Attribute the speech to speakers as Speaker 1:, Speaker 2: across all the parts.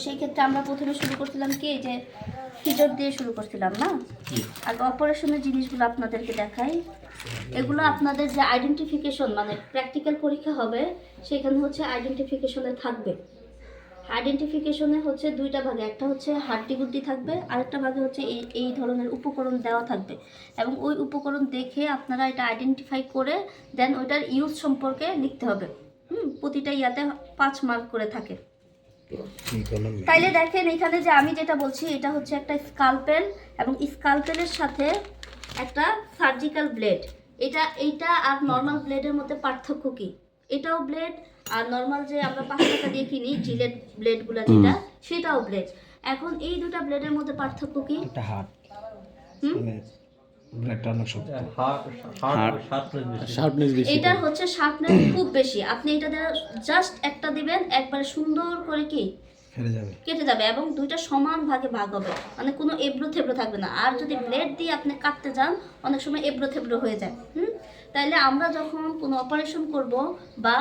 Speaker 1: সেই ক্ষেত্রে আমরা প্রথমে শুরু করছিলাম কি যে সিজার দিয়ে শুরু করছিলাম না। আর অপারেশনের জিনিসগুলো আপনাদেরকে দেখাই। এগুলো আপনাদের যে আইডেন্টিফিকেশন মানে প্র্যাকটিক্যাল পরীক্ষা হবে সেখানে হচ্ছে আইডেন্টিফিকেশনে থাকবে। আইডেন্টিফিকেশনে হচ্ছে দুইটা ভাগে, একটা হচ্ছে হাড্ডি গুড্ডি থাকবে, আরেকটা ভাগে হচ্ছে এই ধরনের উপকরণ দেওয়া থাকবে এবং ওই উপকরণ দেখে আপনারা এটা আইডেন্টিফাই করে দেন ওইটার ইউজ সম্পর্কে লিখতে হবে। প্রতিটা ইয়াতে 5 মার্ক করে থাকে। তাইলে দেখেন এখানে যে আমি যেটা বলছি এটা হচ্ছে একটা স্কালপেল এবং স্কালপেলের সাথে একটা সার্জিক্যাল ব্লেড। এইটা আর নর্মাল ব্লেডের মধ্যে পার্থক্য কি? এটাও ব্লেড আর নর্মাল যে আমরা 5 টাকা দিয়ে কিনি জিলেট ব্লেডগুলো যেটা সেটাও ব্লেড। এখন এই দুটো ব্লেডের মধ্যে পার্থক্য কি?
Speaker 2: এটা হার্ড মানে ব্লেডটা অনেক শক্ত,
Speaker 3: শার্পনেস বেশি।
Speaker 1: এটা হচ্ছে শার্পনেস খুব বেশি। আপনি এটা জাস্ট একটা দিবেন একবারে সুন্দর করে কি কেটে যাবে এবং দুইটা সমান ভাগে ভাগ হবে, মানে কোনো এবড়ো থেবড়ো থাকবে না। আর যদি ব্লেড দিয়ে আপনি কাটতে যান অনেক সময় এবড়ো থেবড়ো হয়ে যায়। তাইলে আমরা যখন কোনো অপারেশন করব বা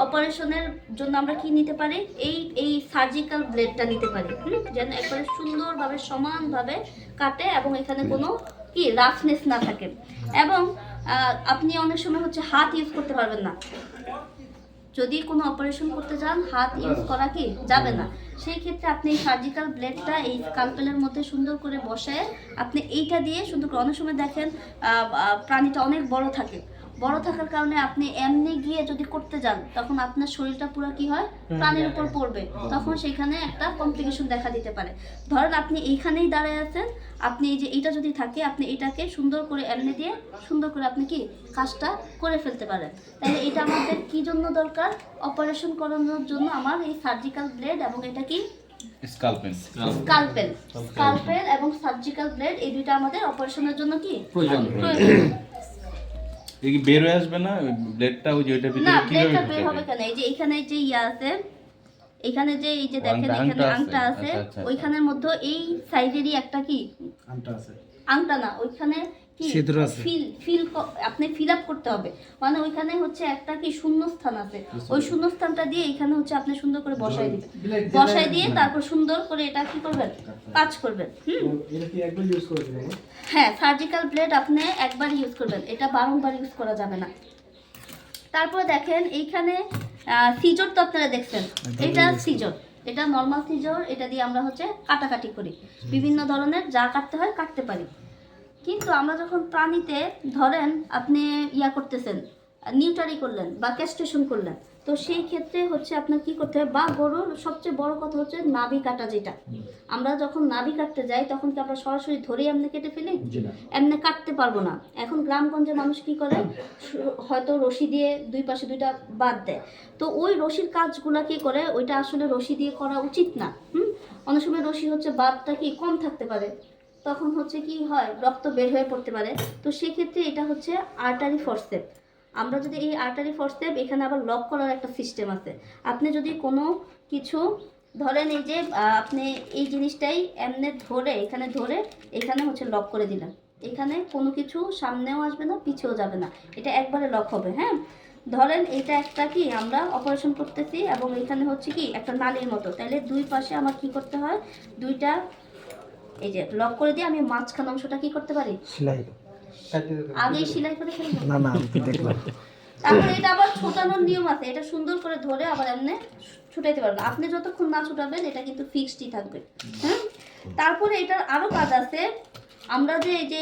Speaker 1: অপারেশনের জন্য আমরা কি নিতে পারি, এই সার্জিক্যাল ব্লেডটা নিতে পারি, যেন একবারে সুন্দরভাবে সমানভাবে কাটে এবং এখানে কোনো কি রাফনেস না থাকে। এবং আপনি অনেক সময় হচ্ছে হাত ইউজ করতে পারবেন না। যদি কোনো অপারেশন করতে যান হাত ইউজ করা কি যাবে না। সেই ক্ষেত্রে আপনি এই সার্জিক্যাল ব্লেডটা এই স্কালপেলের মধ্যে সুন্দর করে বসায় আপনি এইটা দিয়ে সুন্দর করে, অনেক সময় দেখেন প্রাণীটা অনেক বড় থাকে, বড় থাকার কারণে আপনি এমনি গিয়ে যদি করতে যান তখন আপনার শরীরটা পুরো কি হয় প্রাণীর উপর পড়বে, তখন সেখানে একটা কমপ্লিকেশন দেখা দিতে পারে। ধরেন আপনি এইখানেই দাঁড়ায় আছেন, আপনি এই যে এইটা যদি থাকে আপনি এটাকে সুন্দর করে এমনি দিয়ে সুন্দর করে আপনি কি কাজটা করে ফেলতে পারেন। তাহলে এটা আমাদের কি জন্য দরকার? অপারেশন করানোর জন্য আমার এই সার্জিক্যাল ব্লেড এবং এটা কি স্কালপেল এবং সার্জিক্যাল ব্লেড, এই দুইটা আমাদের অপারেশনের জন্য কি প্রয়োজন।
Speaker 3: এই বের হয়ে আসবে না ব্লেডটা, ওই যে ওইটা ভিতরে
Speaker 1: না
Speaker 3: কিভাবে
Speaker 1: ব্লেডটা বের হবে কেন? এই যে এখানে যে ইয়া আছে, এখানে যে এই যে দেখেন এখানে আংটা আছে, ওইখানের মধ্যে এই সাইজেরই একটা কি আংটা আছে, আংটা না ওইখানে কি ফিল আপনি ফিল আপ করতে হবে, মানে ওইখানে হচ্ছে একটা কি শূন্যস্থান আছে, ওই শূন্যস্থানটা দিয়ে এখানে হচ্ছে আপনি সুন্দর করে বসাই দিবেন, বসাই দিয়ে তারপর সুন্দর করে এটা কি করবেন কাজ করবেন।
Speaker 2: এটা কি একবার ইউজ করে দিবেন?
Speaker 1: হ্যাঁ, সার্জিক্যাল ব্লেড আপনি একবার ইউজ করবেন, এটা বারংবার ইউজ করা যাবে না। তারপর দেখেন এইখানে সিজর তো আপনারা দেখছেন, এটা সিজর, এটা নর্মাল সিজর, এটা দিয়ে আমরা হচ্ছে কাটাকাটি করি, বিভিন্ন ধরনের যা কাটতে হয় কাটতে পারি। কিন্তু আমরা যখন প্রাণীতে ধরেন আপনি ইয়া করতেছেন, নিউটারি করলেন বা ক্যাস্ট্রেশন করলেন, তো সেই ক্ষেত্রে হচ্ছে আপনার কি করতে হবে, বা গরুর সবচেয়ে বড় কথা হচ্ছে নাভি কাটা, যেটা আমরা যখন নাভি কাটতে যাই তখন কি আমরা সরাসরি ধরেই এমনি কেটে ফেলি? এমনি কাটতে পারবো না। এখন গ্রামগঞ্জের মানুষ কি করে, হয়তো রশি দিয়ে দুই পাশে দুইটা বাদ দেয়, তো ওই রশির কাজগুলা কি করে, ওইটা আসলে রশি দিয়ে করা উচিত না। অনেক সময় রশি হচ্ছে বাদটা কি কম থাকতে পারে, তখন হচ্ছে কি হয় রক্ত বের হয়ে পড়তে পারে। তো সেক্ষেত্রে এটা হচ্ছে আর্টারি ফরসেপ। আমরা যদি এই আর্টারি ফরসেপ, এখানে আবার লক করার একটা সিস্টেম আছে। আপনি যদি কোনো কিছু ধরেন এই যে আপনি এই জিনিসটাই এমনি ধরে এখানে ধরে এখানে হচ্ছে লক করে দিলেন, এখানে কোনো কিছু সামনেও আসবে না পিছেও যাবে না, এটা একবারে লক হবে। হ্যাঁ, ধরেন এটা একটা কি আমরা অপারেশন করতেছি এবং এখানে হচ্ছে কি একটা নালীর মতো, তাহলে দুই পাশে আমার কি করতে হয়, দুইটা এই যে লক করে দিয়ে আমি মাঝখান অংশটা কি করতে পারি, সেলাই আগেই সেলাই করে ফেলবো না না দেখলাম। তারপরে এটা আবার ছোটানোর নিয়ম আছে, এটা সুন্দর করে ধরে আবার এমনি ছুটাইতে পারবেন, আপনি যতক্ষণ না ছুটাবেন এটা কিন্তু ফিক্সডই থাকবে। তারপরে এটার আরো কাজ আছে। আমরা যে এই যে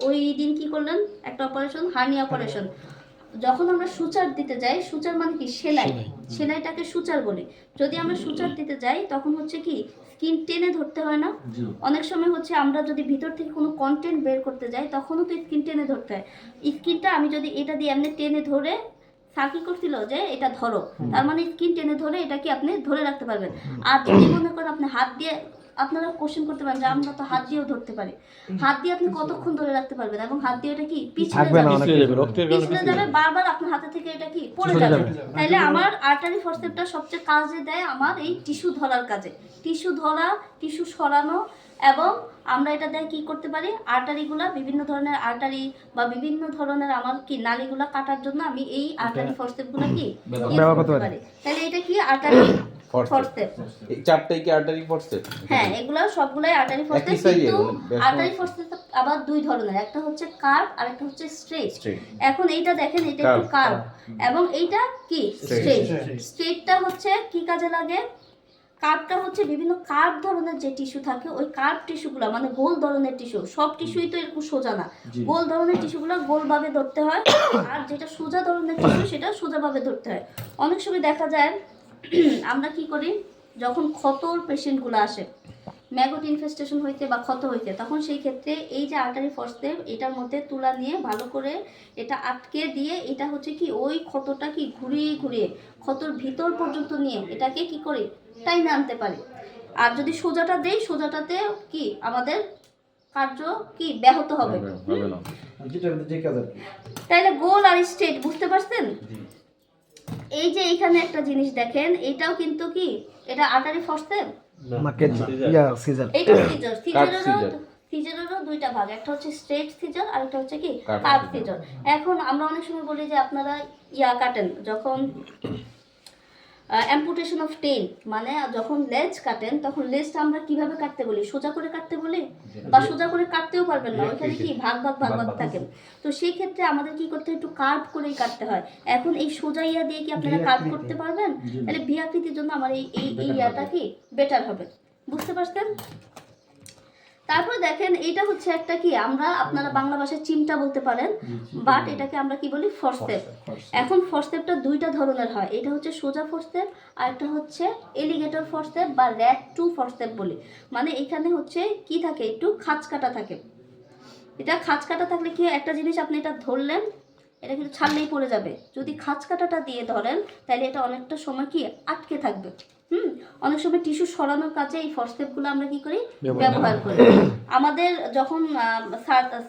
Speaker 1: ওই দিন কি করলেন, একটা অপারেশন হার্নিয়া অপারেশন, যখন আমরা সুচার দিতে যাই, সুচার মানে কি সেলাই, সেলাইটাকে সুচার বলি। যদি আমরা সুচার দিতে যাই তখন হচ্ছে কি স্কিন টেনে ধরতে হয় না, অনেক সময় হচ্ছে আমরা যদি ভিতর থেকে কোনো কন্টেন্ট বের করতে যাই তখনও তো স্কিন টেনে ধরতে হয়। স্কিনটা আমি যদি এটা দিয়ে এমনি টেনে ধরে, স্যার কি করছিল যে এটা ধরো, তার মানে স্কিন টেনে ধরে এটা কি আপনি ধরে রাখতে পারবেন। আর যদি মনে করেন আপনি হাত দিয়ে, আপনারা কোশ্চেন করতে পারেন যে আমরা তো হাত দিয়েও ধরতে পারি, হাত দিয়ে আপনি কতক্ষণ ধরে রাখতে পারবেন এবং হাত দিয়ে এটা কি পিছলে যাবে, বারবার আপনার হাতে থেকে এটা কি পড়ে যাবে। তাইলে আমার আর্টারি ফরসেপটা সবচেয়ে কাজে দেয় আমার এই টিস্যু ধরার কাজে, টিস্যু ধরা, টিস্যু সরানো, এবং আমরা এটা দিয়ে কি করতে পারি, আর্টারিগুলা বিভিন্ন ধরনের আর্টারি বা বিভিন্ন ধরনের আমার কি নালীগুলা কাটার জন্য আমি এই আর্টারি ফরসেপগুলো কি ব্যবহার করতে পারি। তাহলে এটা কি আর্টারি ফরসেপ।
Speaker 3: এই চারটাই কি আর্টারি ফরসেপ?
Speaker 1: হ্যাঁ, এগুলো সবগুলাই আর্টারি ফরসেপ,
Speaker 3: একই size
Speaker 1: কিন্তু
Speaker 3: এগুলো, বেশ
Speaker 1: আর্টারি ফরসেপ আবার দুই ধরনের, একটা হচ্ছে কার্ভ আর একটা হচ্ছে স্ট্রেট।
Speaker 3: Straight।
Speaker 1: এখন এইটা দেখেন, এটা একটু কার্ভ এবং এইটা কি স্ট্রেট। স্ট্রেটটা হচ্ছে কি কাজে লাগে? কার্ভটা হচ্ছে বিভিন্ন কার্ভ ধরনের যে টিস্যু থাকে, ওই কার্ভ টিস্যুগুলো মানে গোল ধরনের টিস্যু, সব টিস্যুই তো এরকম সোজা না, গোল ধরনের টিস্যুগুলো গোলভাবে ধরতে হয়, আর যেটা সোজা ধরনের টিস্যু সেটা সোজাভাবে ধরতে হয়। অনেক সময় দেখা যায় আমরা কি করি, যখন ক্ষতর পেশেন্টগুলো আসে ম্যাগট ইনফেস্টেশন হইতে বা ক্ষত হইতে, তখন সেই ক্ষেত্রে এই যে আর্টারি ফরসেপ, এটার মধ্যে তুলা নিয়ে ভালো করে এটা আটকে দিয়ে, এটা হচ্ছে কি ওই ক্ষতটা কি ঘুরিয়ে ঘুরিয়ে ক্ষতর ভিতর পর্যন্ত নিয়ে এটাকে কি করি, টাইনে আনতে পারি। আর যদি সোজাটা দেই, সোজাটাতে কি আমাদের কার্য কি ব্যাহত হবে।
Speaker 3: হবে না।
Speaker 1: তাইলে গোল আর স্ট্রেট বুঝতে পারছেন? এই যে এখানে একটা জিনিস দেখেন, এটাও কিন্তু কি, এটা আর্টারি ফরসেপ,
Speaker 2: সিজার।
Speaker 1: এইটা সিজার।
Speaker 3: scissor।
Speaker 1: সিজারেরও দুইটা ভাগ, একটা হচ্ছে স্ট্রেট সিজার আর একটা হচ্ছে কি
Speaker 3: Curved
Speaker 1: কার্ভ
Speaker 3: scissor।
Speaker 1: সিজার। এখন আমরা অনেক সময় বলি যে আপনারা কাটেন যখন অ্যাম্পুটেশন অফ টেইল, মানে যখন লেজ কাটেন তখন লেজটা আমরা কিভাবে কাটতে বলি, সোজা করে কাটতে বলি, বা সোজা করে কাটতেও পারবেন না, ওইখানে কি ভাগ ভাগ ভাগ ভাগ থাকে। তো সেই ক্ষেত্রে আমাদের কি করতে হয়, একটু কার্ভ করেই কাটতে হয়। এখন এই সোজা ইয়া দিয়ে কি আপনারা কার্ভ করতে পারবেন? তাহলে ভি আকৃতির জন্য আমার এই ইয়াটা কি বেটার হবে, বুঝতে পারছেন? তারপর দেখেন, এটা হচ্ছে একটা কি, আমরা আপনারা বাংলা ভাষায় চিমটা বলতে পারেন, বাট এটাকে আমরা কি বলি, ফরসেপ। এখন ফরসেপটা দুইটা ধরনের হয়, এটা হচ্ছে সোজা ফরসেপ আর একটা হচ্ছে এলিগেটর ফরসেপ বা র্যাট টু ফরসেপ বলি। মানে এখানে হচ্ছে কি থাকে, একটু খাঁচ কাটা থাকে। এটা খাঁচ কাটা থাকলে কি হয়, একটা জিনিস আপনি এটা ধরলেন, এটা কিন্তু ছাড়লেই পড়ে যাবে। যদি খাঁচ কাটাটা দিয়ে ধরেন তাহলে এটা অনেকটা সময় কি আটকে থাকবে। অনেক সময় টিস্যু সরানোর কাজে এই ফরসেপগুলো আমরা কি করি, ব্যবহার করি। আমাদের যখন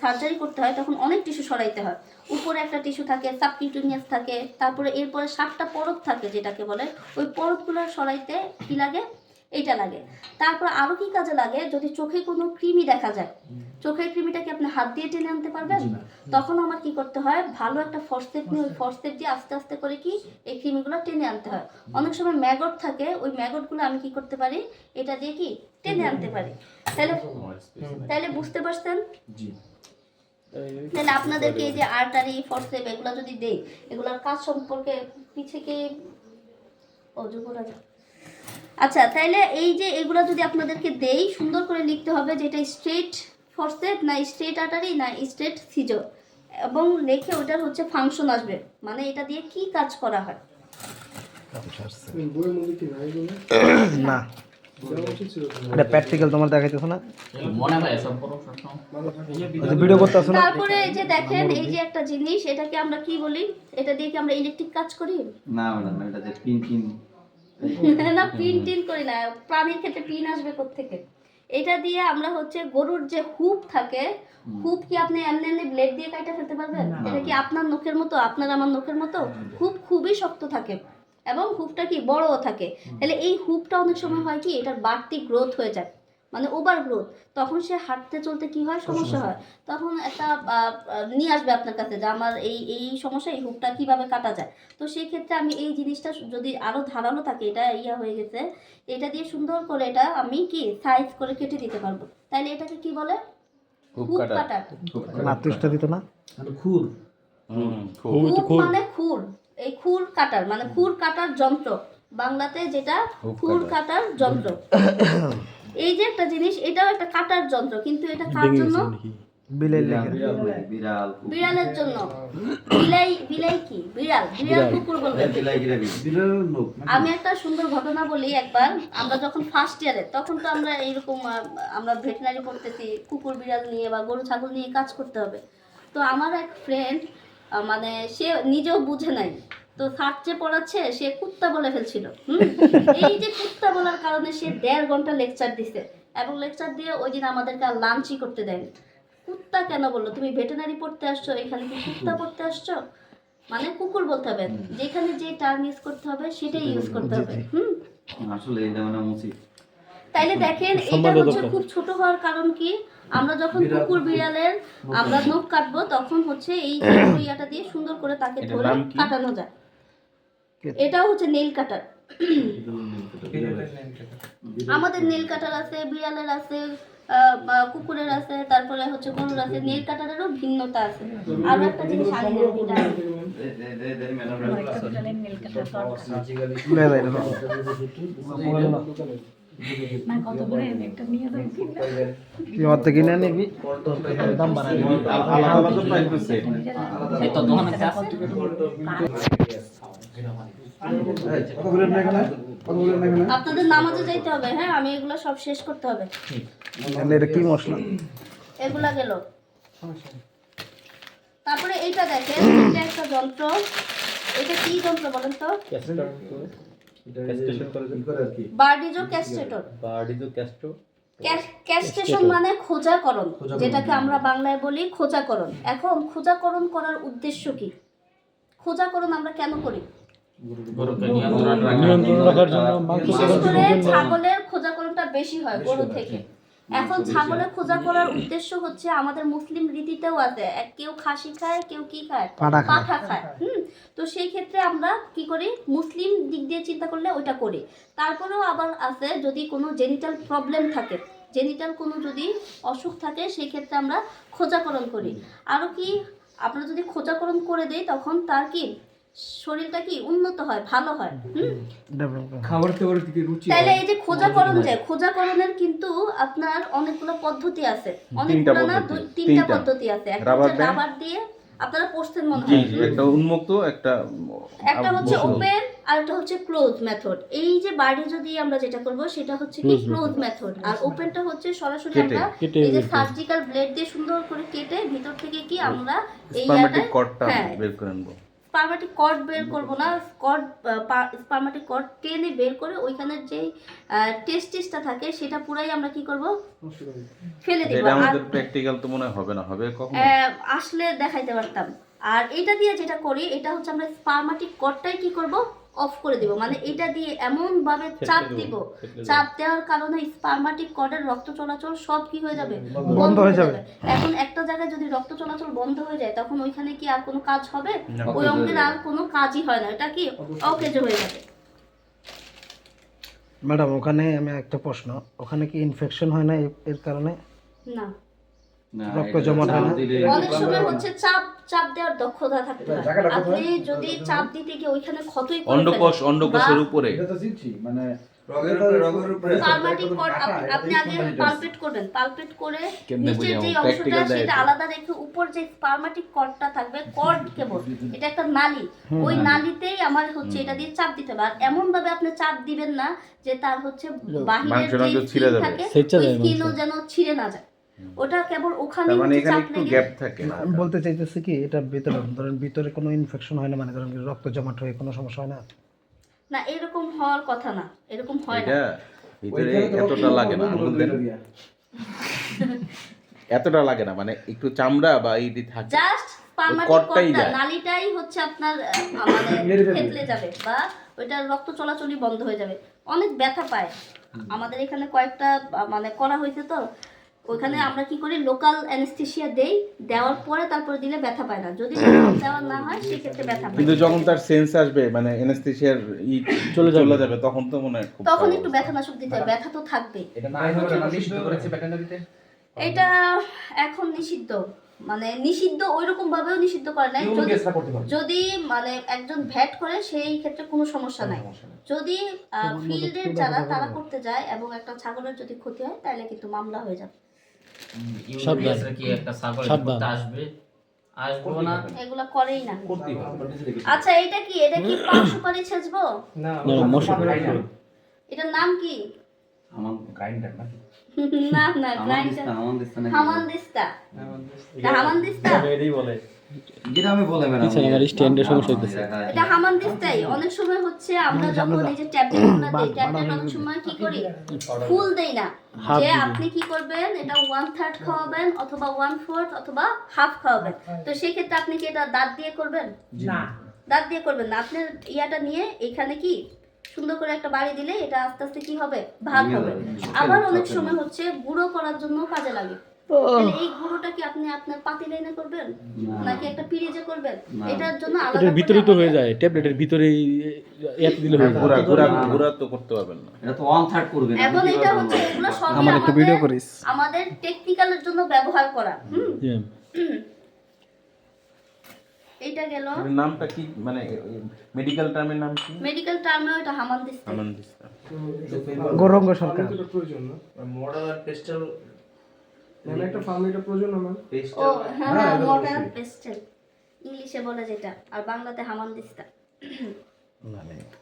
Speaker 1: সার্জারি করতে হয় তখন অনেক টিস্যু সরাইতে হয়। উপরে একটা টিস্যু থাকে, সাবকিউটেনিয়াস থাকে, তারপরে এরপরে 7টা পরত থাকে যেটাকে বলে, ওই পরতগুলো সরাইতে কি লাগে, এইটা লাগে। তারপর আরো কি কাজে লাগে, যদি চোখে কোনো কৃমি দেখা যায়, চোখের কৃমিটাকে আপনি হাত দিয়ে টেনে আনতে পারবেন? তখন আমার কি করতে হয়, ভালো একটা ফরসেপ নিয়ে ওই ফরসেপ দিয়ে আস্তে আস্তে করে কি এই কৃমিগুলো টেনে আনতে হয়। অনেক সময় ম্যাগট থাকে, ওই ম্যাগটগুলো আমি কি করতে পারি, এটা দিয়ে কি টেনে আনতে পারি। তাহলে বুঝতে পারছেন? তাহলে আপনাদেরকে এই যে আর্টারি ফরসেপ এগুলো যদি দেই, এগুলোর কাজ সম্পর্কে পিছে কি যুবরাজ, আচ্ছা, তাইলে এই যে এগুলো যদি আপনাদেরকে দেই, সুন্দর করে লিখতে হবে যে এটা স্ট্রেট ফরসেপ না স্ট্রেট আর্টারি না স্ট্রেট সিজার, এবং লিখে ওটার হচ্ছে ফাংশন আসবে, মানে এটা দিয়ে কি কাজ করা হয়।
Speaker 2: না, এটা প্র্যাকটিক্যাল তোমার দেখাইতেছ না,
Speaker 4: মনে হয় সব বড় সব
Speaker 2: ভিডিও করতেছ না।
Speaker 1: তারপরে এই যে দেখেন, এই যে একটা জিনিস, এটাকে আমরা কি বলি, এটা দিয়ে কি আমরা ইলেকট্রিক কাজ করি?
Speaker 4: না ম্যাডাম, এটা যে পিন
Speaker 1: না, পিন টিন করি না, প্রাণীর ক্ষেত্রে পিন আসবে কোত্থেকে? এটা দিয়ে আমরা হচ্ছে গরুর যে হুপ থাকে, হুপ কি আপনি এমনি এমনি ব্লেড দিয়ে কাটা ফেলতে পারবেন? এটা কি আপনার নখের মতো, আপনার আমার নখের মতো? হুপ খুবই শক্ত থাকে এবং হুপটা কি বড়ও থাকে। তাহলে এই হুপটা অনেক সময় হয় কি, এটার বাড়তি গ্রোথ হয়ে যায়, মানে ওভার গ্রোথ, তখন সে হাঁটতে চলতে কি হয়, সমস্যা হয়। তখন একটা নিয়ে আসবে আপনার কাছে যে আমার এই সমস্যা, এই হুকটা কিভাবে কাটা যায়। তো সেই ক্ষেত্রে আমি এই জিনিসটা যদি আরো ধারালো থাকে, এটা হয়ে গেছে, এটা দিয়ে সুন্দর করে এটা আমি কি সাইজ করে কেটে দিতে পারবো। তাহলে এটাকে কি বলে, হুক কাটার।
Speaker 2: মাতৃষ্টা দিত না,
Speaker 4: খুর
Speaker 1: হুক মানে খুর, এই খুর কাটার মানে খুর কাটার যন্ত্র, বাংলাতে যেটা খুর কাটার যন্ত্র। এই যে একটা জিনিস, এটাও একটা কাটার যন্ত্র, কিন্তু এটা কার জন্য, বিড়ালের জন্য। বিলাই কি, বিড়াল কুকুর বলবে। আমি একটা সুন্দর ঘটনা বলি। একবার আমরা যখন ফার্স্ট ইয়ারে, তখন তো আমরা এইরকম আমরা ভেটেরিনারি পড়তেছি, কুকুর বিড়াল নিয়ে বা গরু ছাগল নিয়ে কাজ করতে হবে। তো আমার এক ফ্রেন্ড, মানে সে নিজেও বুঝে নাই, তো স্যার যে পড়াচ্ছে সে কুত্তা বলে ফেলছিল। এই যে কুত্তা বলার কারণে সে 1.5 ঘন্টা লেকচার দিছে, এবং লেকচার দিয়ে ওই দিন আমাদেরকে আর লাঞ্চই করতে দেয়নি। কুত্তা কেন বললো? তুমি ভেটেরিনারি পড়তে আসছো, এখানে কি কুত্তা পড়তে আসছো? মানে কুকুর বলতে হবে, যেখানে যে টার্ম ইউজ করতে হবে সেটাই ইউজ করতে হবে।
Speaker 4: আসলে এটা মানে উচিত।
Speaker 1: তাইলে দেখেন, এটা হচ্ছে খুব ছোট হওয়ার কারণ কি, আমরা যখন কুকুর বিড়ালের আমরা নখ কাটবো, তখন হচ্ছে এই ইয়াটা দিয়ে সুন্দর করে তাকে ধরে কাটানো যায়। এটাও হচ্ছে নেইল কাটার। আমাদের নীল কাটার আছে, বিড়ালের আছে, কুকুরের আছে, তারপরে হচ্ছে গরুর আছে। নীল কাটারেরও ভিন্নতা আছে। আরো একটা জিনিস আগে
Speaker 2: কিনে নিবি দাম বাড়াই দিবি
Speaker 3: আলাদা আলাদা প্রাইস আছে।
Speaker 4: এই তো দোকানে আছে
Speaker 1: আপনাদের নামাজে যাইতে হবে। হ্যাঁ, আমি এগুলো সব শেষ করতে হবে।
Speaker 2: এটা কি মশলা?
Speaker 1: এগুলা গেল। তারপরে এইটা দেখেন, এটা একটা যন্ত্র। এটা কি যন্ত্র বলেন তো? বার্ডিজো ক্যাস্টেটর। ক্যাস্টেশন মানে খোঁজাকরণ, যেটাকে আমরা বাংলায় বলি খোঁজাকরণ। এখন খোঁজাকরণ করার উদ্দেশ্য কি? খোঁজাকরণ আমরা কেন করি?
Speaker 2: নিয়ন্ত্রণ রাখার জন্য মাংস
Speaker 1: বিশেষ করে ছাগলের খোঁজাকরণটা বেশি হয় গরু থেকে। এখন ছাগলের খোঁজা করার উদ্দেশ্য হচ্ছে আমাদের মুসলিম রীতিতেও আছে, কেউ খাসি খায়, কেউ কি খায়, পাঠা খায়। তো সেই ক্ষেত্রে আমরা কি করি, মুসলিম দিক দিয়ে চিন্তা করলে ওইটা করি। তারপরেও আবার আছে, যদি কোনো জেনিটাল প্রবলেম থাকে, জেনিটাল কোনো যদি অসুখ থাকে, সেই ক্ষেত্রে আমরা খোঁজাকরণ করি। আরও কি, আমরা যদি খোঁজাকরণ করে দেই তখন তার কি শরীরটা কি উন্নত হয়, ভালো হয়।
Speaker 2: খাবার দাবারের দিকে রুচি।
Speaker 1: তাহলে এই যে খোঁজাকরণ, যে খোঁজাকরণের কিন্তু আপনার অনেকগুলো পদ্ধতি আছে, অনেকগুলো না, তিনটা পদ্ধতি আছে। একটা হচ্ছে রাবার দিয়ে, আপনারা পড়ছেন মনে হয়।
Speaker 3: একটা উন্মুক্ত, একটা
Speaker 1: হচ্ছে ওপেন, আর একটা হচ্ছে ক্লোজ মেথড। এই যে বার্ডিজো দিয়ে আমরা যেটা করব সেটা হচ্ছে কি ক্লোজ মেথড, আর ওপেনটা হচ্ছে সরাসরি আমরা এই যে সার্জিক্যাল ব্লেড দিয়ে সুন্দর করে কেটে ভিতর থেকে কি আমরা এই
Speaker 3: স্পার্মেটিক কর্ডটা বের করে নেব।
Speaker 1: স্পার্মেটিক কর্ড বের করব না, স্পার্মেটিক কর্ড টেনে বের করে ওইখানের যে টেস্টিসটা থাকে সেটা পুরাই আমরা কি করব, ফেলে দেব।
Speaker 3: এটা আমাদের প্র্যাকটিক্যাল তো মনে হবে না, হবে কখন
Speaker 1: আসলে দেখাইতে পারতাম। আর এটা দিয়ে যেটা করি, এটা হচ্ছে আমরা স্পার্মেটিক কর্ডটাই কি করব, অফ করে দিব। মানে এটা দিয়ে এমন ভাবে চাপ দিব, চাপ দেওয়ার কারণে স্পার্মেটিক কর্ডের রক্ত চলাচল সব কি হয়ে যাবে, বন্ধ হয়ে যাবে। এখন একটা জায়গায় যদি রক্ত চলাচল বন্ধ হয়ে যায়, তখন ওইখানে কি আর কোনো কাজ হবে? ওই অঙ্গের আর কোনো কাজই হয় না, এটা কি অকেজো হয়ে যাবে।
Speaker 2: ম্যাডাম, ওখানে আমি একটা প্রশ্ন, ওখানে কি ইনফেকশন হয় না এর কারণে?
Speaker 1: না,
Speaker 2: রক্ত জমা হয় না?
Speaker 1: অনেক সময় হচ্ছে চাপ দেওয়ার দক্ষতা থাকতে হয়। আপনি যদি চাপ দিতে গিয়ে ওইখানে ক্ষতই করে
Speaker 3: অন্ডকোষের উপরে
Speaker 4: মানে
Speaker 1: স্পার্মেটিক কর্ড আপনি আগে পালপেট করবেন, পালপেট করে নিচের যে অংশটা সেটা আলাদা রেখে উপর যে স্পার্মেটিক কর্ডটা থাকবে, কর্ড কেবল এটা একটা নালী, ওই নালীতেই আমার হচ্ছে এটা দিয়ে চাপ দিতে হবে। আর এমন ভাবে আপনি চাপ দিবেন না যে তার হচ্ছে বাহিরের যে স্কিন থাকে ওই স্কিনও যেন ছিঁড়ে না যায়। ওটা কেবল ওখানে
Speaker 3: মানে এখানে
Speaker 1: চাপ
Speaker 3: একটু
Speaker 1: লেগে
Speaker 3: গ্যাপ থাকে।
Speaker 2: আমি বলতে চাইতেছি কি, এটা ভিতরে ধরেন ভিতরে কোনো ইনফেকশন হয় না, মানে ধরেন রক্ত জমাট হয়ে কোনো সমস্যা হয় না?
Speaker 1: না, এরকম হওয়ার কথা না, এরকম হয় না।
Speaker 3: এটা ভিতরে এতটা লাগে না, এতটা লাগে না, মানে একটু চামড়া বা এইটি থাকে,
Speaker 1: জাস্ট স্পার্মেটিক কর্ডটা নালীটাই হচ্ছে আপনার মানে থেতলে যাবে বা ওইটা রক্ত চলাচলই বন্ধ হয়ে যাবে। অনেক ব্যথা পায়। আমাদের এখানে কয়েকটা মানে করা হয়েছে, তো ওইখানে আমরা কি করি, লোকাল অ্যানেস্থেসিয়া দেই, দেওয়ার পরে তারপরে দিলে ব্যথা পায় না। যদি দেওয়া না হয় সেক্ষেত্রে ব্যথা পায়।
Speaker 3: কিন্তু যখন তার সেন্স আসবে, মানে অ্যানেস্থেসিয়ার চলে যাবে, তখন তো মনে হয়
Speaker 1: তখন একটু ব্যথানাশক দিতে হবে, ব্যথা তো থাকবেই।
Speaker 4: এটা না হচ্ছে না নিষিদ্ধ করেছে ভেটেরিনারিতে।
Speaker 1: এটা এখন নিষিদ্ধ, মানে নিষিদ্ধ ওইরকম ভাবেও নিষিদ্ধ করে নাই। যদি মানে একজন ভ্যাট করে সেই ক্ষেত্রে কোনো সমস্যা নাই। যদি ফিল্ডের যারা তারা করতে যায় এবং একটা ছাগলের যদি ক্ষতি হয় তাহলে কিন্তু মামলা হয়ে যাবে।
Speaker 4: কি একটা ছাগল আসবে না,
Speaker 1: এগুলা করেই না। আচ্ছা, এটা কি পান সুপারি ছেঁচবো?
Speaker 2: না, মশলা।
Speaker 1: এটার নাম কি?
Speaker 4: আমার গ্রাইন্ডার নাকি?
Speaker 1: না না, গ্রাইন্ডার হামানদিস্তা। হামানদিস্তা
Speaker 4: এটাই বলে, গ্রামে বলে ম্যাডাম।
Speaker 2: আমার স্ট্যান্ডের সমস্যা হইতেছে।
Speaker 1: এটা হামানদিস্তাই। অনেক সময় হচ্ছে আমরা যখন এই যে ট্যাবলেটগুলো দেই, ট্যাবলেট অনেক সময় কি করি, ফুল দেই না। যে আপনি কি করবেন, এটা 1/3 খাওয়াবেন অথবা 1/4 অথবা হাফ খাওয়াবেন। তো সেই ক্ষেত্রে আপনি কি এটা দাঁত দিয়ে করবেন? না, দাঁত দিয়ে করবেন না। আপনি ইয়াটা নিয়ে এখানে কি সুন্দর করে একটা বাড়ি দিলে এটা আস্তে আস্তে কি হবে, ভাগ হবে। আবার অনেক সময় হচ্ছে গুঁড়ো করার জন্য কাজে লাগে। তাহলে এই গুঁড়োটা কি আপনি আপনার পাতিলে এনে করবেন নাকি একটা পিরিজে করবেন? এটার জন্য আলাদা
Speaker 5: এটার ভিতরে তো হয়ে যায়, ট্যাবলেটের ভিতরে এত দিলে হয়ে যায়।
Speaker 3: গুড়া তো করতে পারবেন না।
Speaker 4: এটা তো 1/3 করবে না।
Speaker 1: এখন এটা হচ্ছে এগুলো সবই
Speaker 2: আমার একটা ভিডিও করিস।
Speaker 1: আমাদের টেকনিক্যালের জন্য ব্যবহার করা।
Speaker 5: হ্যাঁ।
Speaker 1: এইটা গেল
Speaker 3: এর নামটা কি, মানে মেডিকেল টার্মের নাম কি?
Speaker 1: মেডিকেল টার্মে এটা হামানদিস্তা।
Speaker 3: হামানদিস্তা।
Speaker 2: গৌরঙ্গ সরকার।
Speaker 6: প্রয়োজন না
Speaker 4: মডার্ন পেস্টাল
Speaker 6: মানে একটা ফার্মেটা প্রয়োজন না ম্যাম।
Speaker 1: ও হ্যাঁ, মডার্ন পেস্টেল ইংলিশে বলে যেটা, আর বাংলাতে হামানদিস্তা।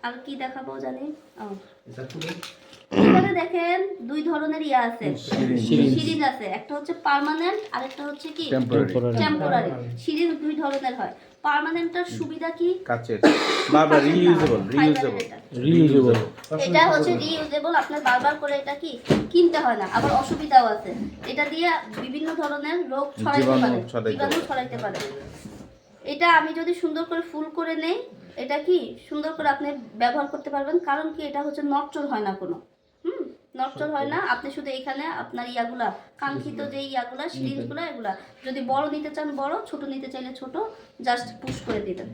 Speaker 1: আর কি দেখাবো জানি? এখানে দেখেন দুই ধরনের ইয়া আছে, সিরিজ আছে। একটা হচ্ছে পার্মানেন্ট আর একটা হচ্ছে কি টেম্পোরারি। সিরিজ দুই ধরনের হয়। পার্মানেন্টটার সুবিধা কি?
Speaker 3: কাচের বারবার রিইউজেবল।
Speaker 5: রিইউজেবল।
Speaker 1: এটা হচ্ছে রিইউজেবল, আপনার বারবার করে এটা কি কিনতে হয় না। আবার অসুবিধাও আছে, এটা দিয়ে বিভিন্ন ধরনের রোগ ছড়াইতে পারে, জীবাণু ছড়াইতে পারে। এটা আমি যদি সুন্দর করে ফুল করে নেই, এটা কি সুন্দর করে আপনি ব্যবহার করতে পারবেন। কারণ কি, এটা হচ্ছে নড়চড় হয় না কোনো, নড়চড় হয় না। আপনি শুধু এখানে আপনার ইয়াগুলা কাঙ্ক্ষিত যে ইয়াগুলা সিরিঞ্জগুলা, এগুলা যদি বড় নিতে চান বড়, ছোট নিতে চাইলে ছোট, জাস্ট পুশ করে দিবেন।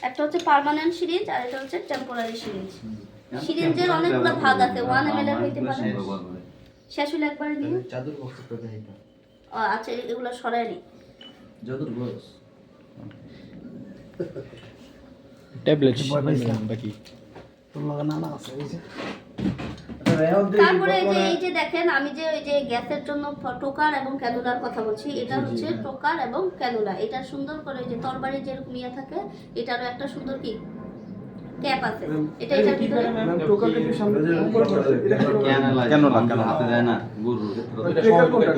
Speaker 1: একটা হচ্ছে পার্মানেন্ট সিরিঞ্জ আর এটা হচ্ছে টেম্পোরারি সিরিঞ্জ। সিরিঞ্জের অনেকগুলো ভাগ আছে, 1 ml এর হইতে পারে। শেষ হলে একবারে নিয়ে
Speaker 4: জাদুর বক্স করে এটা।
Speaker 1: আচ্ছা, এগুলো সরাই নি।
Speaker 4: জাদুর বক্স
Speaker 5: ট্যাবলেট বাকি।
Speaker 2: তোর লাগা নানা আছে এই যে।
Speaker 1: তারপরে এই যে দেখেন, আমি যে ওই যে গ্যাসের জন্য টোকার এবং ক্যানুলার কথা বলছি, এটা হচ্ছে টোকার এবং ক্যানুলা। এটা সুন্দর করে ওই যে তরবারির যেরকম ইয়া থাকে, এটারও একটা সুন্দর কি ক্যাপ আছে। এটা এটার ভিতরে
Speaker 6: ম্যাম টোকাকে কি সামনে উপরে করে এটা
Speaker 3: ক্যানোলা
Speaker 4: হাতে দেয় না গুরু।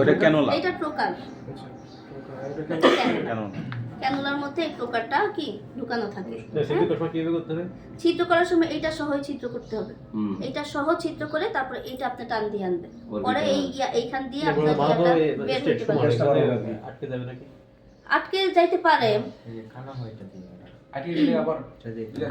Speaker 3: ওটা ক্যানোলা।
Speaker 1: এটা টোকার।
Speaker 3: ক্যানোলা।
Speaker 1: ক্যানুলার মধ্যে এই টোকারটা কি ঢুকানো থাকে। ছিদ্র করার সময় এইটা সহই ছিদ্র করতে হবে। এইটা সহ ছিদ্র করে তারপরে এইটা আপনি টান দিয়ে আনবেন। পরে এই এইখান দিয়ে আপনার ইয়াটা বের করতে পারবেন। আটকে যাইতে পারে।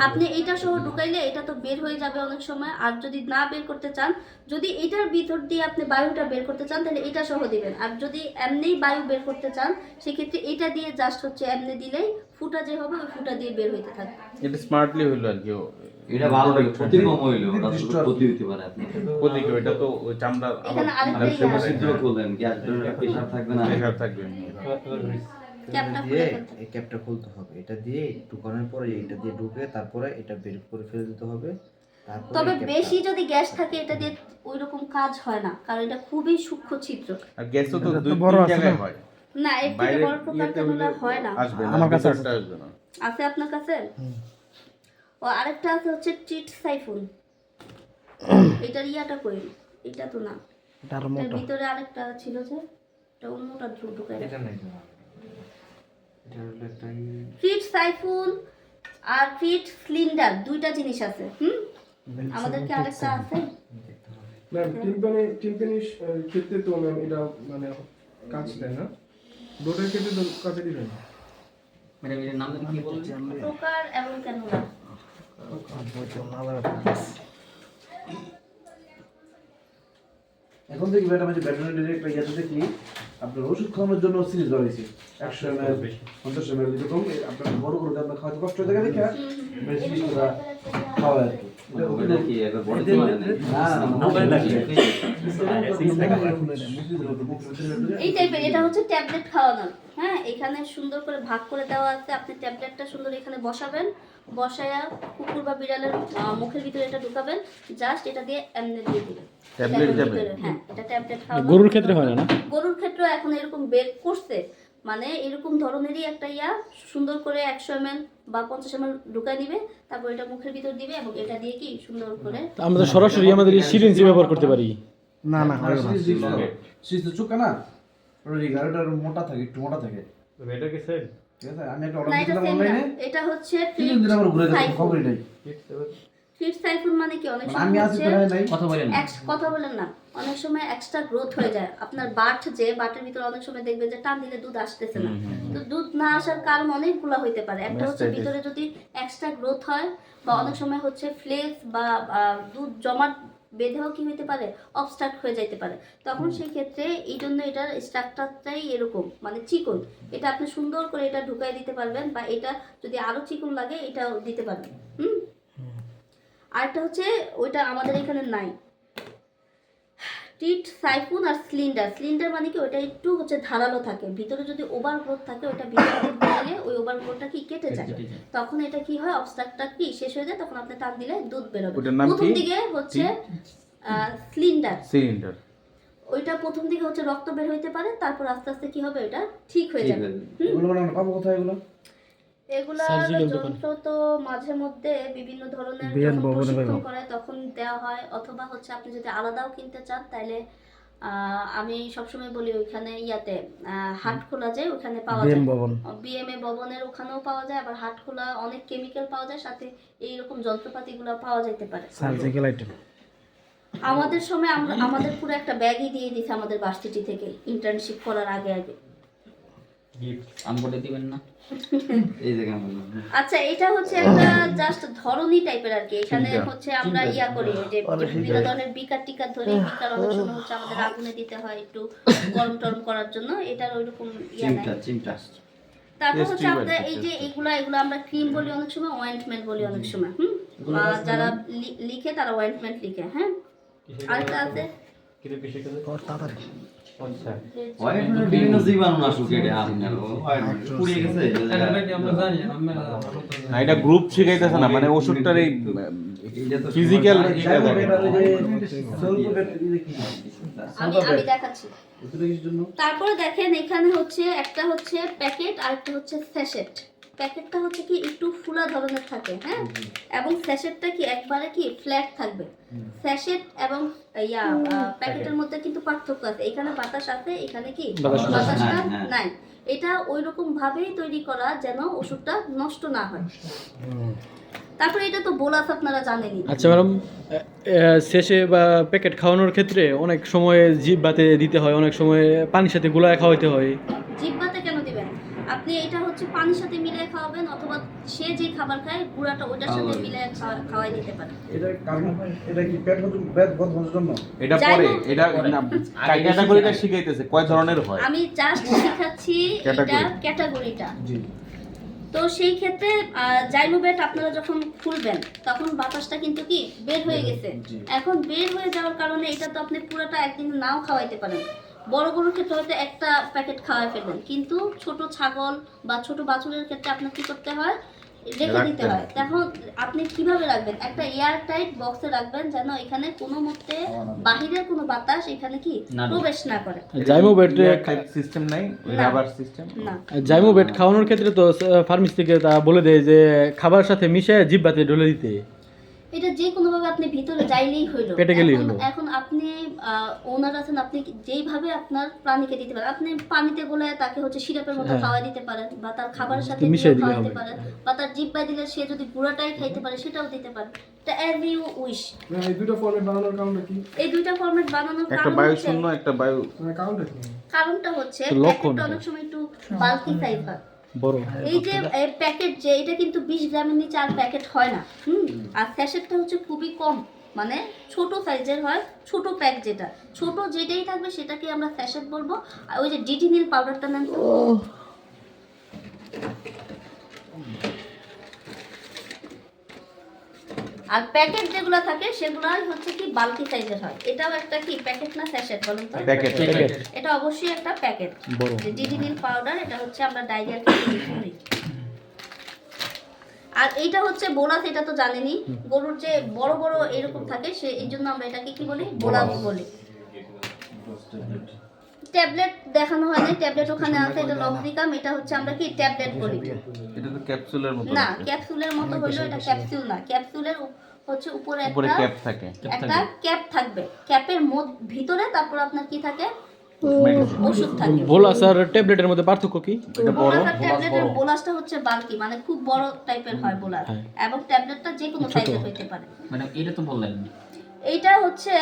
Speaker 1: আপনি এইটা সহ ঢুকাইলে এটা তো বের হয়ে যাবে অনেক সময়। আর যদি না বের করতে চান, যদি এটার ভিতর দিয়ে আপনি বায়ুটা বের করতে চান, তাহলে এটা সহ দিবেন। আর যদি এমনিই বায়ু বের করতে চান, সেক্ষেত্রে এটা দিয়ে জাস্ট হচ্ছে এমনি দিলেই ফুটা যে হবে ওই ফুটা দিয়ে বের হইতে থাকবে।
Speaker 3: এটা স্মার্টলি হইলো আর কি।
Speaker 4: এটা ভালো ক্ষতি কম হইলো, ওটা তো ক্ষতি হইতে পারে আপনার।
Speaker 3: ওদিকে ওইটা তো ওই চামড়া
Speaker 1: এখানে আরেকটা ইয়া আছে।
Speaker 4: ছিদ্র করলেন, গ্যাস প্রেসার থাকবে না।
Speaker 3: প্রেসার থাকবে।
Speaker 1: ক্যাপটা খুলে ফেলতে।
Speaker 7: এই ক্যাপটা খুলতে হবে, এটা দিয়ে ঢুকানোর পরে এটা দিয়ে ঢুকে তারপরে এটা বের করে ফেলে দিতে হবে। তারপরে
Speaker 1: তবে বেশি যদি গ্যাস থাকে এটা দিয়ে ওইরকম কাজ হয় না, কারণ এটা খুবই সূক্ষ্ম ছিদ্র।
Speaker 3: আর গ্যাসও তো দুই
Speaker 2: বড়
Speaker 3: তিন
Speaker 2: আছে
Speaker 3: জায়গায়
Speaker 2: না?
Speaker 3: হয়।
Speaker 1: না, এর থেকে বড় প্রকার ক্যানুলা হয় না।
Speaker 3: আসবে না,
Speaker 2: আমার কাছে
Speaker 3: ভিতরটা আসবে না।
Speaker 1: আছে আপনার কাছে? ও আরেকটা আছে হচ্ছে ট্রিট সাইফুন। এটার ইয়াটা কই? এটা তো না,
Speaker 2: এটা আরো
Speaker 1: এর
Speaker 2: মোটা।
Speaker 1: ভিতরে আরেকটা ছিল যে, এটা অন্যটা ঢুকায়।
Speaker 7: এটা নাই তো। এটা হলো একটা
Speaker 1: ট্রিট সাইফুন আর ট্রিট সিলিন্ডার, দুইটা জিনিস আছে। আমাদের কি আরেকটা আছে?
Speaker 6: ম্যাম টিম্পানির ক্ষেত্রে তো ম্যাম এটা মানে কাজ দেয় না, ডোটের ক্ষেত্রে তো কাজে দিবেন।
Speaker 4: মানে এর নাম কি বলছেন?
Speaker 1: টোকার এবং ক্যানুলা।
Speaker 8: এখন দেখি ম্যাডাম যে ভেটেরিনারি একটা ইয়াতে দেখি আপনার ওষুধ খাওয়ানোর জন্য সিরিজ ধরেছে 100 ml 50 ml এরকম। আপনার বড় করে আপনার খাওয়াতে কষ্ট হয়ে থাকে দেখে বেশি করে খাওয়া আর কি।
Speaker 4: ওটা কি একবার বড় করে নেন?
Speaker 1: এই টাইপের, এটা হচ্ছে ট্যাবলেট খাওয়ানো। হ্যাঁ, এখানে সুন্দর করে ভাগ করে দেওয়া আছে। আপনি ট্যাবলেটটা সুন্দর এখানে বসাবেন, বসায়া কুকুর বা বিড়ালের মুখের ভিতরে এটা ঢুকাবেন, জাস্ট এটা দিয়ে এমনি দিয়ে দিবেন।
Speaker 3: ট্যাবলেট যাবে।
Speaker 1: হ্যাঁ, এটা ট্যাবলেট খাওয়ানো।
Speaker 5: গরুর ক্ষেত্রে হয় না?
Speaker 1: গরুর ক্ষেত্রে এখন এরকম বের করছে, মানে এরকম ধরনেরই একটা ইয়া সুন্দর করে 100 ml বা 50 ml ঢুকাই দিবে, তারপর এটা মুখের ভিতর দিবে এবং এটা দিয়ে কি সুন্দর করে।
Speaker 5: আমরা তো সরাসরি আমাদের এই সিরিঞ্জ ব্যবহার করতে পারি।
Speaker 2: না না হয় না।
Speaker 8: সিরিজ তো চোখা না, ওর রিগার্ডটা মোটা থাকে, একটু মোটা থাকে। এটা কি সেম? ঠিক আছে, আমি একটা
Speaker 1: না,
Speaker 8: অর্ডার
Speaker 1: এটা
Speaker 8: দিলাম
Speaker 1: same না।
Speaker 8: অনলাইনে।
Speaker 1: এটা হচ্ছে
Speaker 8: তিন দিন আমার ঘুরে যাচ্ছে,
Speaker 1: সাইফুন।
Speaker 8: খবরই নাই।
Speaker 1: ট্রিট সাইফুন মানে কি, অনেক
Speaker 8: আমি
Speaker 1: সময়
Speaker 8: আছি
Speaker 1: হচ্ছে
Speaker 8: প্রায় নাই।
Speaker 4: কথা বলেন না।
Speaker 1: কথা বলেন না, অনেক সময় এক্সট্রা গ্রোথ হয়ে যায় আপনার বাট, যে বাটের ভিতরে অনেক সময় দেখবেন যে টান দিলে দুধ আসতেছে না। তো দুধ না আসার কারণ অনেকগুলো হইতে পারে। একটা হচ্ছে
Speaker 3: Mastitis।
Speaker 1: ভিতরে যদি এক্সট্রা গ্রোথ হয়, বা অনেক সময় হচ্ছে ফ্লেক্স বা দুধ জমাট বেঁধেও কি হতে পারে, অবস্ট্রাক্ট হয়ে যেতে পারে। তখন সেই ক্ষেত্রে এই জন্য এটার স্ট্রাকচারটাই এরকম, মানে চিকন। এটা আপনি সুন্দর করে এটা ঢুকাই দিতে পারবেন, বা এটা যদি আরো চিকন লাগে এটাও দিতে পারবেন। আরেকটা হচ্ছে ওইটা আমাদের এখানে নাই, টিট, সাইফুন আর সিলিন্ডার। সিলিন্ডার মানে কি, ওটা একটু হচ্ছে ধারালো থাকে, ভিতরে যদি ওভার গ্রোথ থাকে ওটা ভিতরে দিলে ওই ওভার গ্রোথটা কি কেটে যায়, তখন এটা কি হয়, অবস্ট্রাক্টটা কি শেষ হয়ে যায়, তখন আপনি টান দিলে দুধ বেরোবে।
Speaker 3: ওটার নাম
Speaker 1: প্রথম
Speaker 3: কি?
Speaker 1: দিকে হচ্ছে সিলিন্ডার,
Speaker 3: সিলিন্ডার।
Speaker 1: ওইটা প্রথম দিকে হচ্ছে রক্ত বের হইতে পারে, তারপর আস্তে আস্তে কি হবে, ওটা ঠিক হয়ে যাবে।
Speaker 8: এগুলো মানে আমরা পাবো কোথায় এগুলো?
Speaker 1: এগুলা
Speaker 5: Surgical দোকান।
Speaker 1: যন্ত্র তো মাঝে মধ্যে বিভিন্ন ধরনের
Speaker 2: বিয়ান
Speaker 1: যখন
Speaker 2: ভবনে
Speaker 1: প্রশিক্ষণ
Speaker 2: পাবো।
Speaker 1: করায় তখন দেওয়া হয়, অথবা হচ্ছে আপনি যদি আলাদাও কিনতে চান তাহলে আমি সবসময় বলি ওইখানে ইয়াতে হাট খোলা যায়, ওখানে পাওয়া যায়।
Speaker 2: বিএম ভবন।
Speaker 1: বিএমএ ভবনের ওখানেও পাওয়া যায়, আবার হাট খোলা অনেক কেমিক্যাল পাওয়া যায়, সাথে এইরকম যন্ত্রপাতিগুলো পাওয়া যেতে পারে।
Speaker 2: Surgical item.
Speaker 1: আমাদের সময় আমরা আমাদের পুরো একটা ব্যাগই দিয়ে দিছে আমাদের ভার্সিটি থেকে ইন্টার্নশিপ করার আগে আগে।
Speaker 4: আমগুলো দিবেন না? এই জায়গা
Speaker 1: আচ্ছা, এটা হচ্ছে একটা জাস্ট ধরনী টাইপের আর কি। এখানে হচ্ছে আমরা ইয়া করি যে বিভিন্ন ধরনের বিকার টিকার ধরি, বিকার অনেক সময় হচ্ছে আমাদের আগুনে দিতে হয় একটু গরম টরম করার জন্য, এটার ওইরকম ইয়া নাই।
Speaker 4: চিমটা
Speaker 1: তারপর হচ্ছে আমাদের এই যে এগুলো আমরা ক্রিম বলি অনেক সময়, অয়েন্টমেন্ট বলি অনেক সময়। যারা লিখে তারা অয়েন্টমেন্ট লিখে। হ্যাঁ, আরেকটা আছে
Speaker 4: বিভিন্ন জীবাণু নাশক, এটা আপনার পুড়িয়ে গেছে।
Speaker 3: না, এটা গ্রুপ শিখাইতেছে না, মানে ওষুধটার এই ফিজিক্যাল
Speaker 1: আমি দেখাচ্ছি। তারপরে দেখেন এখানে হচ্ছে একটা হচ্ছে প্যাকেট আর একটা হচ্ছে স্যাশেট। প্যাকেটটা হচ্ছে কি একটু ফুলা ধরনের থাকে, হ্যাঁ, এবং স্যাশেটটা কি একবারে কি ফ্ল্যাট থাকবে। স্যাশেট এবং প্যাকেটের মধ্যে কিন্তু পার্থক্য আছে, এখানে বাতাস আছে, এখানে কি বাতাসটা নাই। এটা ওইরকম ভাবেই তৈরি করা যেন ওষুধটা নষ্ট না হয়। তারপরে এটা তো বোলাস আপনারা জানেনই।
Speaker 5: আচ্ছা ম্যাডাম, শেষে বা প্যাকেট খাওয়ানোর ক্ষেত্রে অনেক সময় জিহ্বাতে দিতে হয়, অনেক সময় পানির সাথে গুলায় খাওয়াতে হয়।
Speaker 1: জিহ্বাতে কেন দিবেন? আপনি এটা হচ্ছে পানির সাথে মিলিয়ে খাওয়াবেন, অথবা সে যে খাবার খায় গুঁড়াটা ওটার সাথে মিলিয়ে খাওয়াই দিতে পারেন।
Speaker 8: এটা কারণ এটা কি পেট বদমাশের জন্য?
Speaker 3: এটা পরে এটা ক্যাটাগরিটা শিখাইতেছে কয় ধরনের হয়।
Speaker 1: আমি জাস্ট শেখাচ্ছি এটা ক্যাটাগরিটা। তো সেই ক্ষেত্রে জাইমোবেট আপনারা যখন খুলবেন তখন বাতাসটা কিন্তু কি বের হয়ে গেছে। এখন বের হয়ে যাওয়ার কারণে এটা তো আপনি পুরোটা একদিন নাও খাওয়াইতে পারেন। বড় গরুর ক্ষেত্রে হয়তো একটা প্যাকেট খাওয়াই ফেলবেন, কিন্তু ছোট ছাগল বা ছোট বাছুরের ক্ষেত্রে আপনার কি করতে হয়, রেখে দিতে হয়। তখন আপনি কিভাবে রাখবেন? একটা এয়ার টাইট বক্সে রাখবেন, যেন এখানে কোনো মতে বাহিরের কোনো বাতাস এখানে কি প্রবেশ না করে।
Speaker 5: জাইমোবেট
Speaker 3: সিস্টেম নাই, রাবার সিস্টেম
Speaker 1: না,
Speaker 5: জাইমোবেট খাওয়ানোর ক্ষেত্রে তো ফার্মেসি থেকে তা বলে দেয় যে খাবার সাথে মিশে জিহ্বাতে ঢেলে দিতে।
Speaker 1: এটা যে কোনোভাবে আপনি ভিতরে যাইলেই হইলো,
Speaker 5: পেটে গেলেই হলো।
Speaker 1: এখন আপনি ওনার আছেন, আপনি যেইভাবে আপনার প্রাণীকে দিতে পারেন, আপনি পানিতে গোলে তাকে হচ্ছে সিরাপের মতো খাওয়াই দিতে পারেন, বা তার খাবারের সাথে
Speaker 5: মিশিয়ে দিলে
Speaker 1: খাওয়াতে
Speaker 5: হবে।
Speaker 1: পারেন, বা তার জিহ্বায় দিলে সে যদি গুঁড়াটাই খাইতে পারে সেটাও দিতে পারেন। এটা অ্যাজ ইউ উইশ।
Speaker 6: এই দুটো ফর্মেট বানানোর কারণটা কি?
Speaker 1: এই দুইটা ফরম্যাট বানানোর
Speaker 3: একটা
Speaker 1: কারণ
Speaker 3: বায়ু
Speaker 1: হচ্ছে,
Speaker 3: শূন্য, একটা বায়ু।
Speaker 6: মানে কারণটা কি?
Speaker 1: কারণটা হচ্ছে
Speaker 5: লক্ষণ
Speaker 1: প্যাকেটটা অনেক সময় একটু বাল্কি সাইজ হয়।
Speaker 5: বড়
Speaker 1: এই যে প্যাকেট যে এটা কিন্তু 20 গ্রামের নিচে আর প্যাকেট হয় না। আর স্যাশেটটা হচ্ছে খুবই কম, মানে ছোট সাইজের হয়, ছোট প্যাক যেটা ছোট যেটাই থাকবে সেটাকে আমরা স্যাশেট বলবো। আর ওই যে ডিটিনিল পাউডারটা নেন তো। আর প্যাকেট যেগুলো থাকে সেগুলাই হচ্ছে কি বাল্কি সাইজের হয়। এটাও একটা কি প্যাকেট না স্যাশেট বলুন তো?
Speaker 3: প্যাকেট।
Speaker 1: এটা অবশ্যই একটা প্যাকেট।
Speaker 5: বড়
Speaker 1: যে ডিটিনিল পাউডার, এটা হচ্ছে আমরা ডায়রিয়ার ক্ষেত্রে ইউজ করি। আর এইটা হচ্ছে বোলাস, এটা তো জানেনই, গরুর যে বড় বড় এরকম থাকে, সে এই জন্য আমরা এটাকে কি বলি, বোলাস বলি। ট্যাবলেট দেখানো হয় না, ট্যাবলেট ওখানে আছে, এটা লক্সিকাম, এটা হচ্ছে আমরা কি ট্যাবলেট বলি।
Speaker 3: এটা তো ক্যাপসুলের মতো
Speaker 1: না,
Speaker 3: লাগছে।
Speaker 1: ক্যাপসুলের মতো হইলো, এটা ক্যাপসুল না। ক্যাপসুলের হচ্ছে উপরে
Speaker 3: উপরে
Speaker 1: একটা
Speaker 3: ক্যাপ থাকে,
Speaker 1: একটা ক্যাপ থাকবে, ক্যাপের ভিতরে তারপর আপনার কি থাকে, ওষুধ থাকে।
Speaker 5: বোলাস আর ট্যাবলেটের মধ্যে পার্থক্য কি?
Speaker 3: এটা বড়।
Speaker 1: বোলাস আর ট্যাবলেটের, বোলাসটা হচ্ছে বাল্কি, মানে খুব বড় টাইপের হয় বোলাস, এবং ট্যাবলেটটা যে কোনো সাইজের হইতে পারে।
Speaker 4: মানে এটা তো বললেন
Speaker 1: এইটা হচ্ছে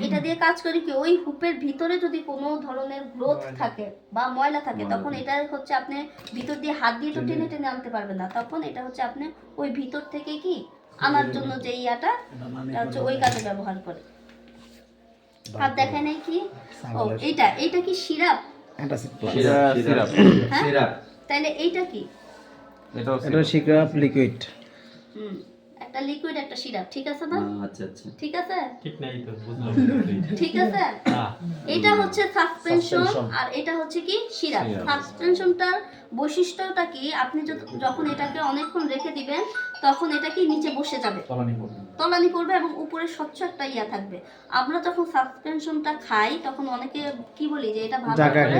Speaker 1: এটা দিয়ে কাজ করি কি, ওই হুপের ভিতরে যদি কোনো ধরনের গ্রোথ থাকে বা ময়লা থাকে, তখন এটা হচ্ছে আপনি ভিতর দিয়ে হাত দিয়ে তো টেনে টেনে আনতে পারবেন না, তখন এটা হচ্ছে আপনি ওই ভিতর থেকে কি আনার জন্য যে ইয়াটা এটা হচ্ছে ওই কাজে ব্যবহার করে। আর দেখেন এই কি, ও এইটা কি সিরাপ?
Speaker 2: Antacid plus.
Speaker 3: সিরাপ
Speaker 1: হ্যাঁ
Speaker 4: সিরাপ
Speaker 1: তাহলে এইটা কি?
Speaker 3: এটাও
Speaker 2: এটা সিরাপ লিকুইড।
Speaker 1: একটা লিকুইড একটা সিরাপ, ঠিক আছে না?
Speaker 4: আচ্ছা আচ্ছা
Speaker 1: ঠিক আছে,
Speaker 5: ঠিক নাই তো বুঝলাম
Speaker 1: ঠিক আছে। এটা হচ্ছে সাসপেনশন আর এটা হচ্ছে কি সিরাপ। সাসপেনশনটার বৈশিষ্ট্যটা কি, আপনি যখন এটাকে অনেকক্ষণ রেখে দিবেন তখন এটা কি নিচে বসে যাবে, তলানি করবে এবং উপরে স্বচ্ছ একটা ইয়া থাকবে। আমরা যখন সাসপেনশনটা খাই তখন অনেকে কি বলি যে এটা ভালো করে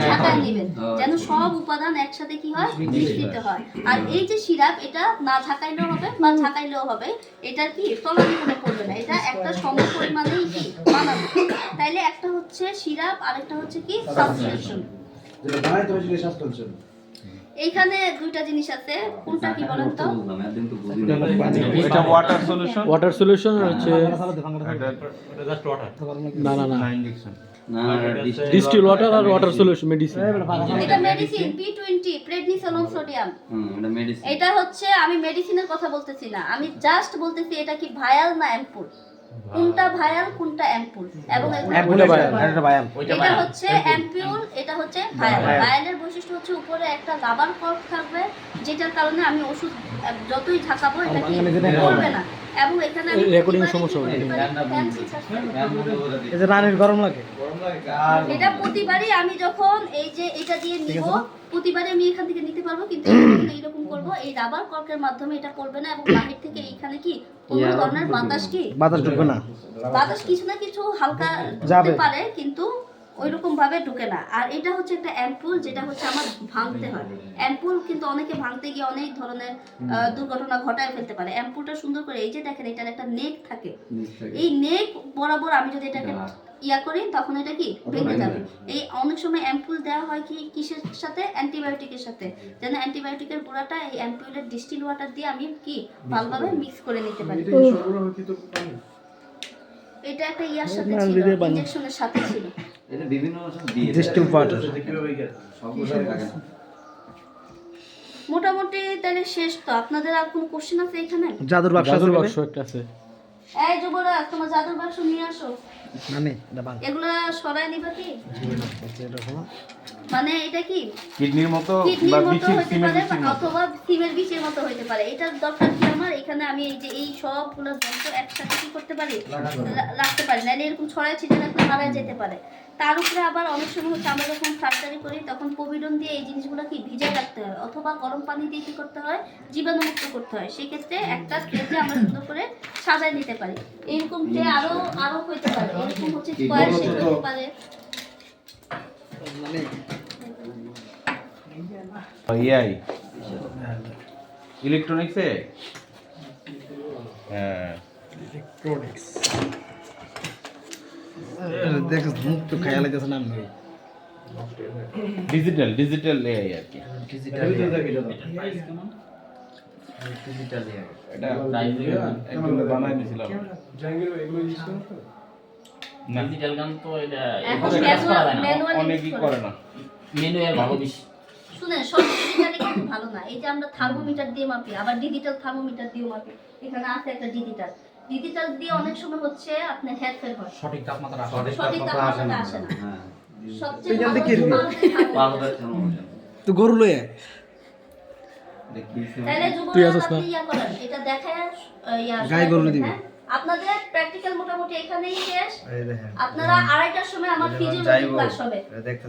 Speaker 1: ঝাঁকায় নেবেন যেন সব উপাদান একসাথে কি হয় মিশ্রিত হয়। আর এই যে সিরাপ এটা না ঝাঁকাইলেও হবে বা ঝাঁকাইলেও হবে, এটার কি তলানি করে করবে না, এটা একটা সম পরিমাণেই কি বানাবে। তাইলে একটা হচ্ছে সিরাপ আর একটা হচ্ছে কি সাসপেনশন।
Speaker 8: যেটা বানাইতে হয়েছিল সাসপেনশন।
Speaker 1: এইখানে দুইটা জিনিস আছে, কোনটা কি বলেন তো?
Speaker 4: বুঝলাম একদিন তো বুঝি না
Speaker 3: এটা ওয়াটার সলিউশন,
Speaker 5: ওয়াটার সলিউশন হচ্ছে না না না
Speaker 3: না ইনজেকশন।
Speaker 4: না
Speaker 5: ডিস্টিল ওয়াটার আর ওয়াটার সলিউশন মেডিসিন।
Speaker 1: এটা মেডিসিন P20 প্রেডনিসোলোন সোডিয়াম।
Speaker 4: এটা মেডিসিন
Speaker 1: এটা হচ্ছে, আমি মেডিসিনের কথা বলতেছি না, আমি জাস্ট বলতেছি এটা কি ভায়াল না অ্যাম্পুল, কোনটা ভায়াল কোনটা অ্যাম্পুল। এবং
Speaker 2: অ্যাম্পুলে ভায়াল, এটা ভায়াল।
Speaker 1: এটা হচ্ছে অ্যাম্পিউল, এটা হচ্ছে ভায়াল। ভায়ালের বৈশিষ্ট্য হচ্ছে উপরে একটা রাবার কর্ক থাকবে যেটার কারণে আমি ওষুধ যতই ঝাঁকাবো এটা কি করবে না। এবং এখানে আমি
Speaker 5: রেকর্ডিং সমস্যা হবে।
Speaker 2: এই যে রানীর গরম লাগে,
Speaker 1: এটা প্রতিবারই আমি যখন এই যে এটা দিয়ে নিব প্রতিবারে আমি এখান থেকে নিতে পারবো, কিন্তু যখন এইরকম করব এই রাবার কর্কের মাধ্যমে এটা করবে না এবং বাহির থেকে এইখানে কি কোনো ধরনের বাতাস কি
Speaker 2: বাতাস ঢুকবে না,
Speaker 1: বাতাস কিছু না কিছু হালকা
Speaker 2: যাবে।
Speaker 1: যেতে পারে কিন্তু ওইরকম ভাবে ঢুকে না। আর এটা হচ্ছে একটা অ্যাম্পুল যেটা হচ্ছে আমার ভাঙতে হয়। অ্যাম্পুল কিন্তু অনেকে ভাঙতে গিয়ে অনেক ধরনের দুর্ঘটনা ঘটায় ফেলতে পারে। অ্যাম্পুলটা সুন্দর করে এই যে দেখেন এটার একটা নেক থাকে, এই নেক বরাবর আমি যদি এটাকে ইয়া করি তখন এটা কি ভেঙে যাবে। এই অনেক সময় অ্যাম্পুল দেওয়া হয় কি কিসের সাথে, অ্যান্টিবায়োটিকের সাথে, যেন অ্যান্টিবায়োটিকের গুঁড়াটা এই অ্যাম্পুলের ডিস্টিল ওয়াটার দিয়ে আমি কি ভালোভাবে মিক্স করে নিতে পারি।
Speaker 6: এটা কি সরবরাহ কি তো পানি?
Speaker 1: এটা একটা ইয়ার সাথে ছিল, ইনজেকশনের সাথে ছিল।
Speaker 4: এটা বিভিন্ন ওষুধ দিয়ে
Speaker 2: ডিস্টিল ওয়াটার।
Speaker 4: সবগুলো লাগে না
Speaker 1: মোটামুটি তাহলে শেষ তো। আপনাদের আর কোনো কোশ্চেন আছে এখানে?
Speaker 2: জাদুর বাক্স
Speaker 5: জাদুর
Speaker 2: আছে
Speaker 5: বাক্স একটা আছে।
Speaker 1: এই যুবরাজ তোমার জাদুর বাক্স নিয়ে আসো।
Speaker 2: না নে, এটা বাং।
Speaker 1: এগুলা সরাই নিবা কি?
Speaker 2: এটা হলো
Speaker 1: মানে এটা কি
Speaker 3: কিডনির মতো বা
Speaker 1: কিডনির মতো
Speaker 3: বিচির
Speaker 1: হতে
Speaker 3: সিমের
Speaker 1: পারে
Speaker 3: বিচির মতো।
Speaker 1: অথবা সিমের বীজের মতো হতে পারে। এটার দরকার কি আমার, এখানে আমি এই যে এই সবগুলো যন্ত্র একসাথে কি করতে পারি রাখতে পারি, নাহলে এরকম ছড়ায় ছিটে রাখলে মারা যেতে পারে। তার উপরে আবার অনেক সময় হচ্ছে আমরা যখন সার্জারি করি তখন পভিডন দিয়ে এই জিনিসগুলো কি ভিজায় রাখতে হয় অথবা গরম পানি দিয়ে কি করতে হয় জীবাণুমুক্ত করতে হয়। সেক্ষেত্রে একটা ট্রেতে আমরা সুন্দর করে সাজায় নিতে পারি। এরকম ট্রে আরো হইতে পারে, এরকম হচ্ছে স্কোয়ার শেপ হতে পারে।
Speaker 3: ইয়াই ইলেকট্রনিক্সে হ্যাঁ
Speaker 2: ইলেকট্রনিক্স। দেখ মুখ তো খেয়াল লাগতেছে না আমি।
Speaker 3: ডিজিটাল এআই আর কি। এটা একজন বানাই দিয়েছিলাম।
Speaker 6: জাহাঙ্গীর এগুলো ইউজ করেন তো?
Speaker 3: না
Speaker 9: ডিজিটাল গান তো এটা
Speaker 1: এখন
Speaker 9: কাজ করা যায় না।
Speaker 1: ম্যানুয়াল
Speaker 3: অনেকেই করে না।
Speaker 9: ম্যানুয়াল ভালো বেশি।
Speaker 1: শুনেন সব ডিজিটালি কিন্তু ভালো না। এই যে আমরা থার্মোমিটার দিয়ে মাপি, আবার ডিজিটাল থার্মোমিটার দিয়ে মাপি। এখানে আছে একটা ডিজিটাল দিয়ে অনেক সময় হচ্ছে আপনার হেরফের হয়,
Speaker 9: সঠিক তাপমাত্রা
Speaker 1: সঠিক তাপমাত্রা আসে না।
Speaker 4: হ্যাঁ
Speaker 1: সবচেয়ে
Speaker 2: এখান
Speaker 1: ভালো
Speaker 2: থেকে কিনবি?
Speaker 4: পাউডার থার্মোমিটার
Speaker 2: তো গরু লয়ে আয়।
Speaker 1: তাহলে
Speaker 5: তুই
Speaker 1: যুবরাজ
Speaker 5: আসিস না?
Speaker 1: আপনি ইয়া করেন, এটা দেখায়
Speaker 2: গায়ে গরু দিবি।
Speaker 1: আপনাদের প্র্যাকটিক্যাল মোটামুটি এখানেই শেষ।
Speaker 7: এই দেখেন
Speaker 1: আপনারা 2:30টার সময় আমার ফিজিওলজি ক্লাস হবে।
Speaker 7: দেখতে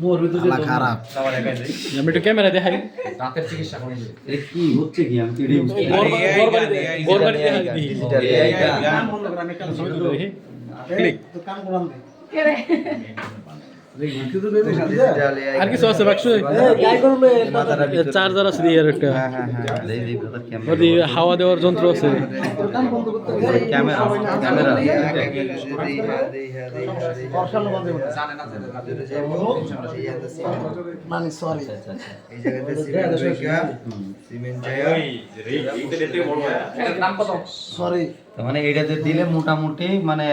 Speaker 7: বুঝে
Speaker 2: আলা খারাপ।
Speaker 5: আমি একটু ক্যামেরা দেখাই।
Speaker 9: দাঁতের চিকিৎসা করি।
Speaker 4: এটা কি হচ্ছে কি আমি তো এটাই বুঝতে
Speaker 5: গরবাড়ি দেখাই দিই।
Speaker 2: কান বন্ধ করে আমি কান শুরু করি। ক্লিক তো কান কোলান দে।
Speaker 5: আর কিছু আছে বাক্স? চার্জার আছে দিয়ে আর একটা ওই হাওয়া দেওয়ার যন্ত্র আছে।
Speaker 7: ক্যামেরা
Speaker 2: মানে সরি
Speaker 7: এই জায়গাতে সিমেন্ট
Speaker 2: সরি।
Speaker 4: মানে এটাতে দিলে মোটামুটি মানে